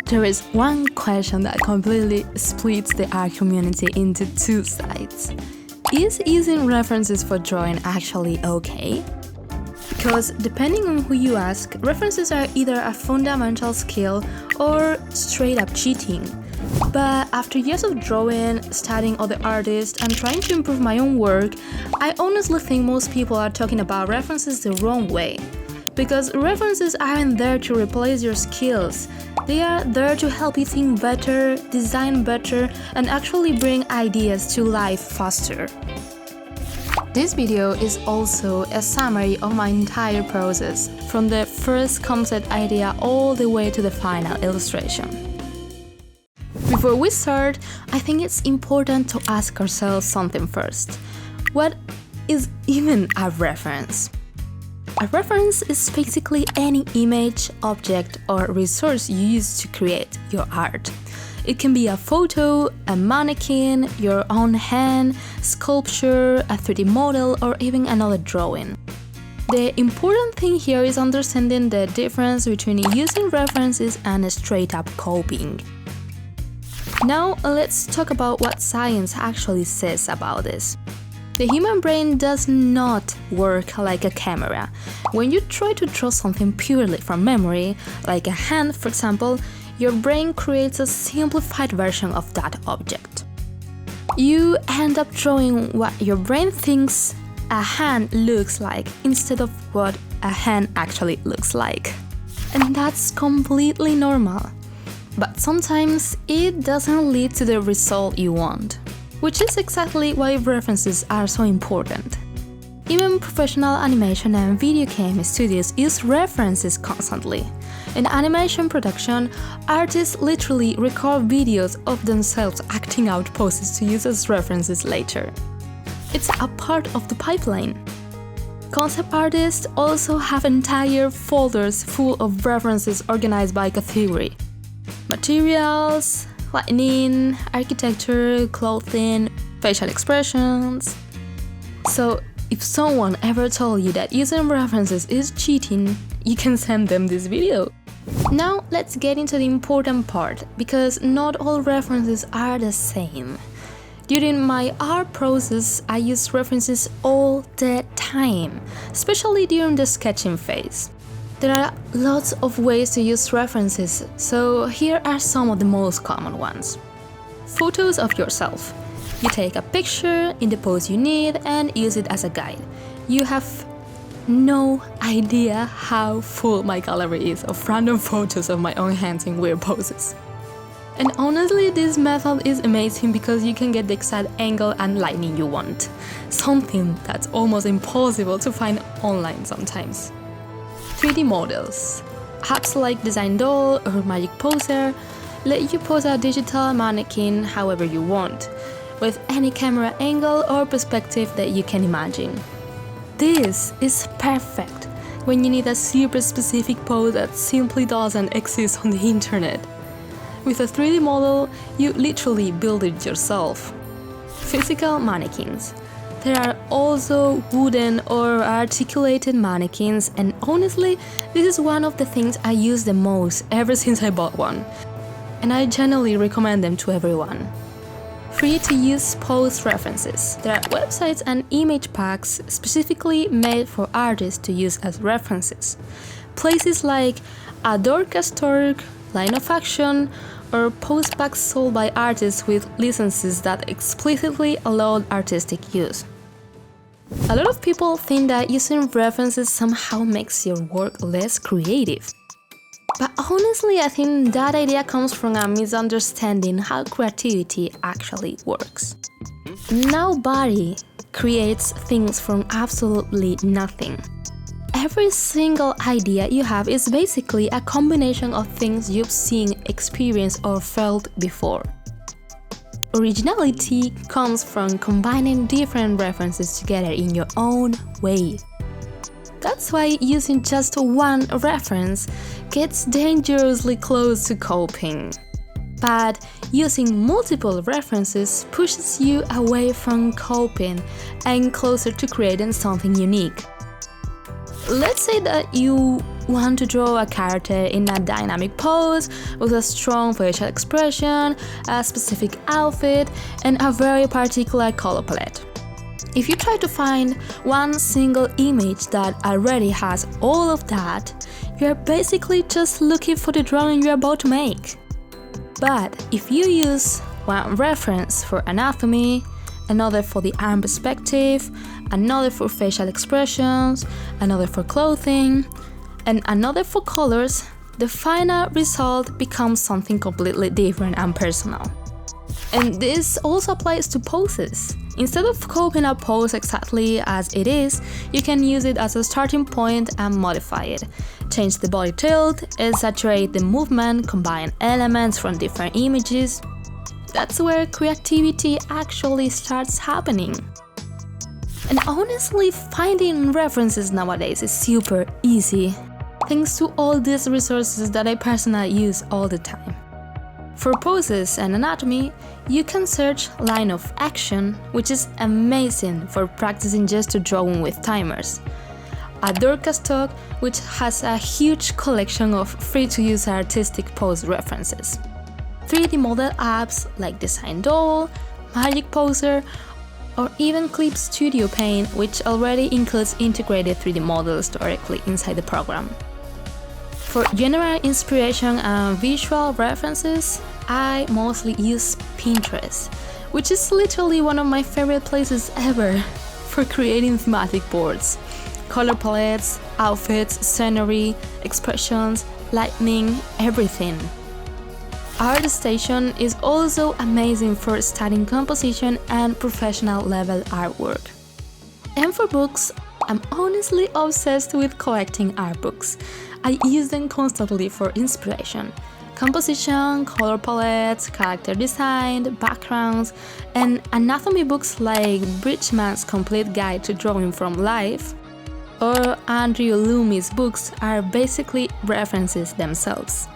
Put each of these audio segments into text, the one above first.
There is one question that completely splits the art community into two sides. Is using references for drawing actually okay? Because depending on who you ask, references are either a fundamental skill or straight up cheating. But after years of drawing, studying other artists, and trying to improve my own work, I honestly think most people are talking about references the wrong way. Because references aren't there to replace your skills. They are there to help you think better, design better, and actually bring ideas to life faster. This video is also a summary of my entire process, from the first concept idea all the way to the final illustration. Before we start, I think it's important to ask ourselves something first. What is even a reference? A reference is basically any image, object, or resource you use to create your art. It can be a photo, a mannequin, your own hand, sculpture, a 3D model, or even another drawing. The important thing here is understanding the difference between using references and straight-up copying. Now let's talk about what science actually says about this. The human brain does not work like a camera. When you try to draw something purely from memory, like a hand for example, your brain creates a simplified version of that object. You end up drawing what your brain thinks a hand looks like instead of what a hand actually looks like. And that's completely normal. But sometimes it doesn't lead to the result you want. Which is exactly why references are so important. Even professional animation and video game studios use references constantly. In animation production, artists literally record videos of themselves acting out poses to use as references later. It's a part of the pipeline. Concept artists also have entire folders full of references organized by category. Materials, lighting, architecture, clothing, facial expressions. So, if someone ever told you that using references is cheating, you can send them this video. Now, let's get into the important part, because not all references are the same. During my art process, I use references all the time, especially during the sketching phase. There are lots of ways to use references, so here are some of the most common ones. Photos of yourself. You take a picture in the pose you need and use it as a guide. You have no idea how full my gallery is of random photos of my own hands in weird poses. And honestly, this method is amazing because you can get the exact angle and lighting you want. Something that's almost impossible to find online sometimes. 3D models. Apps like Design Doll or Magic Poser let you pose a digital mannequin however you want, with any camera angle or perspective that you can imagine. This is perfect when you need a super specific pose that simply doesn't exist on the internet. With a 3D model, you literally build it yourself. Physical mannequins. There are also wooden or articulated mannequins, and honestly, this is one of the things I use the most ever since I bought one. And I generally recommend them to everyone. Free-to-use pose references. There are websites and image packs specifically made for artists to use as references. Places like Adore.org, Line of Action, or pose packs sold by artists with licenses that explicitly allow artistic use. A lot of people think that using references somehow makes your work less creative. But honestly, I think that idea comes from a misunderstanding how creativity actually works. Nobody creates things from absolutely nothing. Every single idea you have is basically a combination of things you've seen, experienced, or felt before. Originality comes from combining different references together in your own way. That's why using just one reference gets dangerously close to copying. But using multiple references pushes you away from copying and closer to creating something unique. Let's say that you want to draw a character in a dynamic pose with a strong facial expression, a specific outfit, and a very particular color palette. If you try to find one single image that already has all of that, you're basically just looking for the drawing you're about to make. But if you use one reference for anatomy, another for the arm perspective, another for facial expressions, another for clothing, and another for colors, the final result becomes something completely different and personal. And this also applies to poses. Instead of copying a pose exactly as it is, you can use it as a starting point and modify it. Change the body tilt, exaggerate the movement, combine elements from different images. That's where creativity actually starts happening. And honestly, finding references nowadays is super easy, thanks to all these resources that I personally use all the time. For poses and anatomy, you can search line of action, which is amazing for practicing gesture drawing with timers. Stock, which has a huge collection of free-to-use artistic pose references. 3D model apps like Design Doll, Magic Poser, or even Clip Studio Paint, which already includes integrated 3D models directly inside the program. For general inspiration and visual references, I mostly use Pinterest, which is literally one of my favorite places ever for creating thematic boards. Color palettes, outfits, scenery, expressions, lighting, everything. ArtStation is also amazing for studying composition and professional level artwork. And for books, I'm honestly obsessed with collecting art books. I use them constantly for inspiration. Composition, color palettes, character design, backgrounds, and anatomy books like Bridgman's Complete Guide to Drawing from Life or Andrew Loomis' books are basically references themselves.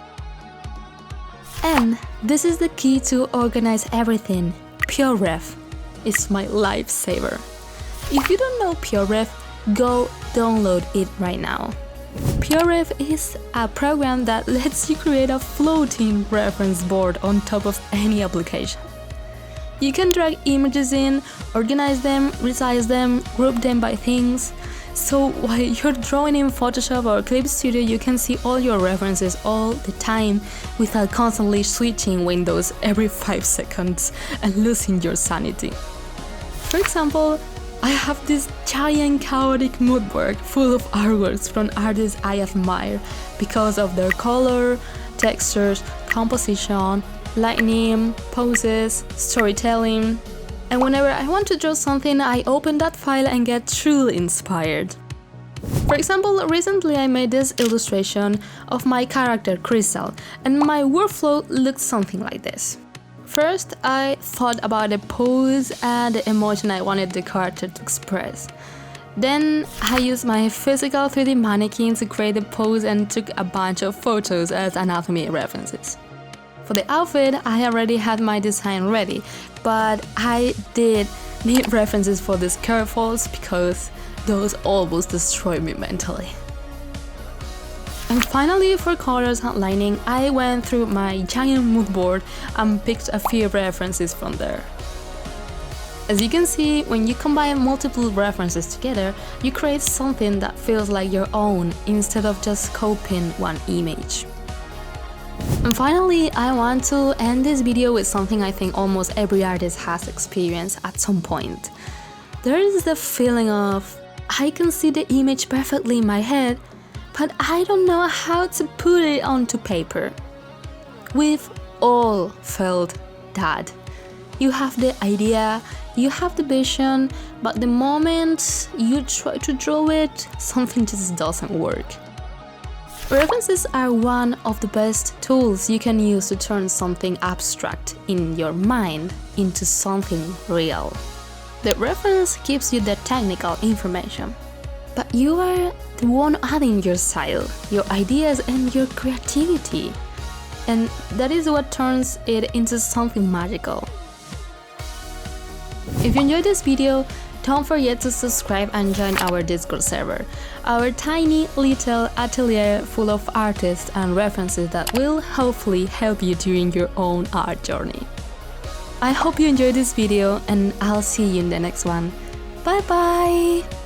And this is the key to organize everything. PureRef is my lifesaver. If you don't know PureRef, go download it right now. PureRef is a program that lets you create a floating reference board on top of any application. You can drag images in, organize them, resize them, group them by things. So while you're drawing in Photoshop or Clip Studio, you can see all your references all the time without constantly switching windows every 5 seconds and losing your sanity. For example, I have this giant chaotic mood board full of artworks from artists I admire because of their color, textures, composition, lighting, poses, storytelling. And whenever I want to draw something, I open that file and get truly inspired. For example, recently I made this illustration of my character Crystal, and my workflow looked something like this. First, I thought about the pose and the emotion I wanted the character to express. Then, I used my physical 3D mannequin to create the pose and took a bunch of photos as anatomy references. For the outfit, I already had my design ready, but I did need references for the skirt folds because those almost destroyed me mentally. And finally, for colors and lighting, I went through my giant mood board and picked a few references from there. As you can see, when you combine multiple references together, you create something that feels like your own instead of just copying one image. And finally, I want to end this video with something I think almost every artist has experienced at some point. There is the feeling of, I can see the image perfectly in my head, but I don't know how to put it onto paper. We've all felt that. You have the idea, you have the vision, but the moment you try to draw it, something just doesn't work. References are one of the best tools you can use to turn something abstract in your mind into something real. The reference gives you the technical information, but you are the one adding your style, your ideas, and your creativity. And that is what turns it into something magical. If you enjoyed this video, Don't forget to subscribe and join our Discord server, our tiny little atelier full of artists and references that will hopefully help you during your own art journey. I hope you enjoyed this video and I'll see you in the next one. Bye bye!